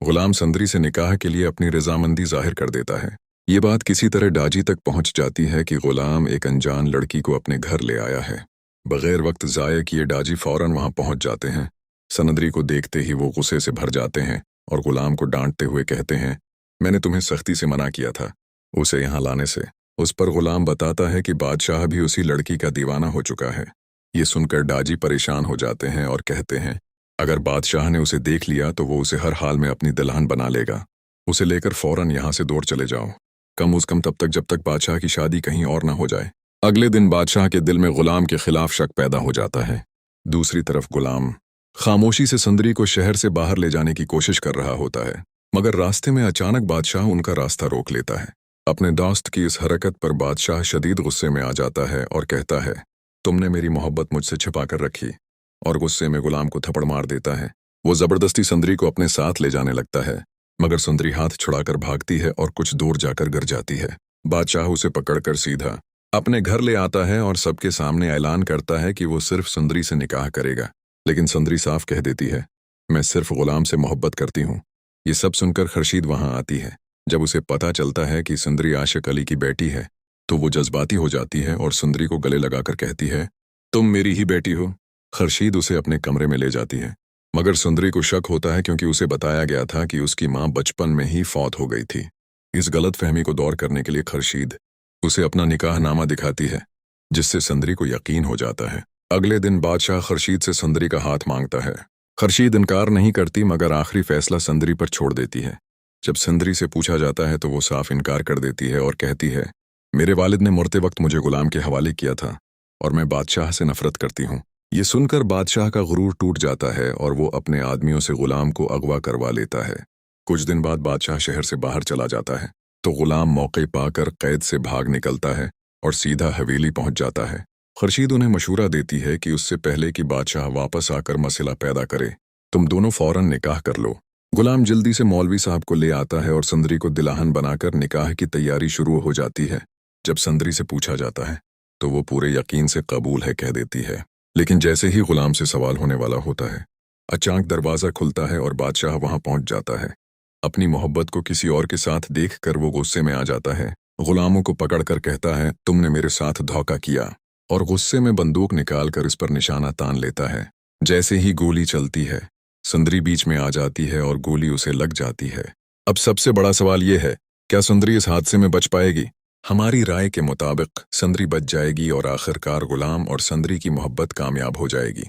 गुलाम संदरी से निकाह के लिए अपनी रजामंदी जाहिर कर देता है। ये बात किसी तरह डाजी तक पहुंच जाती है कि गुलाम एक अनजान लड़की को अपने घर ले आया है। बगैर वक्त ज़ाया किए डाजी फौरन वहां पहुंच जाते हैं। सनदरी को देखते ही वो गुस्से से भर जाते हैं और गुलाम को डांटते हुए कहते हैं, मैंने तुम्हें सख्ती से मना किया था उसे यहाँ लाने से। उस पर गुलाम बताता है कि बादशाह भी उसी लड़की का दीवाना हो चुका है। ये सुनकर डाजी परेशान हो जाते हैं और कहते हैं, अगर बादशाह ने उसे देख लिया तो वो उसे हर हाल में अपनी दुल्हन बना लेगा। उसे लेकर फौरन यहाँ से दौड़ चले जाओ, कम उस कम तब तक जब तक बादशाह की शादी कहीं और ना हो जाए। अगले दिन बादशाह के दिल में गुलाम के खिलाफ शक पैदा हो जाता है। दूसरी तरफ गुलाम खामोशी से सुंदरी को शहर से बाहर ले जाने की कोशिश कर रहा होता है, मगर रास्ते में अचानक बादशाह उनका रास्ता रोक लेता है। अपने दोस्त की इस हरकत पर बादशाह शदीद गुस्से में आ जाता है और कहता है, तुमने मेरी मोहब्बत मुझसे छिपा कर रखी, और गुस्से में गुलाम को थप्पड़ मार देता है। वो जबरदस्ती सुंदरी को अपने साथ ले जाने लगता है, मगर सुंदरी हाथ छुड़ाकर भागती है और कुछ दूर जाकर गिर जाती है। बादशाह उसे पकड़कर सीधा अपने घर ले आता है और सबके सामने ऐलान करता है कि वो सिर्फ सुंदरी से निकाह करेगा। लेकिन सुंदरी साफ कह देती है, मैं सिर्फ गुलाम से मोहब्बत करती हूँ। ये सब सुनकर खर्शीद वहां आती है। जब उसे पता चलता है कि सुंदरी आशिक अली की बेटी है तो वो जज्बाती हो जाती है और सुंदरी को गले लगाकर कहती है, तुम मेरी ही बेटी हो। खर्शीद उसे अपने कमरे में ले जाती है, मगर सुंदरी को शक होता है क्योंकि उसे बताया गया था कि उसकी माँ बचपन में ही फौत हो गई थी। इस गलत फहमी को दूर करने के लिए खर्शीद उसे अपना निकाहनामा दिखाती है, जिससे सुंदरी को यकीन हो जाता है। अगले दिन बादशाह खर्शीद से सुंदरी का हाथ मांगता है। खर्शीद इनकार नहीं करती, मगर आखिरी फैसला सुंदरी पर छोड़ देती है। जब सुंदरी से पूछा जाता है तो वो साफ इनकार कर देती है और कहती है, मेरे वालिद ने मरते वक्त मुझे गुलाम के हवाले किया था और मैं बादशाह से नफरत करती हूँ। ये सुनकर बादशाह का गुरूर टूट जाता है और वो अपने आदमियों से गुलाम को अगवा करवा लेता है। कुछ दिन बाद बादशाह शहर से बाहर चला जाता है तो गुलाम मौके पाकर कैद से भाग निकलता है और सीधा हवेली पहुंच जाता है। खर्शीद उन्हें मशूरा देती है कि उससे पहले कि बादशाह वापस आकर मसला पैदा करे, तुम दोनों फौरन निकाह कर लो। गुलाम जल्दी से मौलवी साहब को ले आता है और सुंदरी को दुल्हन बनाकर निकाह की तैयारी शुरू हो जाती है। जब सुंदरी से पूछा जाता है तो वो पूरे यकीन से कबूल है कह देती है। लेकिन जैसे ही गुलाम से सवाल होने वाला होता है, अचानक दरवाज़ा खुलता है और बादशाह वहां पहुंच जाता है। अपनी मोहब्बत को किसी और के साथ देखकर वो गुस्से में आ जाता है। गुलामों को पकड़कर कहता है, तुमने मेरे साथ धोखा किया, और गुस्से में बंदूक निकालकर इस पर निशाना तान लेता है। जैसे ही गोली चलती है, सुंदरी बीच में आ जाती है और गोली उसे लग जाती है। अब सबसे बड़ा सवाल ये है, क्या सुंदरी इस हादसे में बच पाएगी? हमारी राय के मुताबिक सुंदरी बच जाएगी और आखिरकार गुलाम और सुंदरी की मोहब्बत कामयाब हो जाएगी।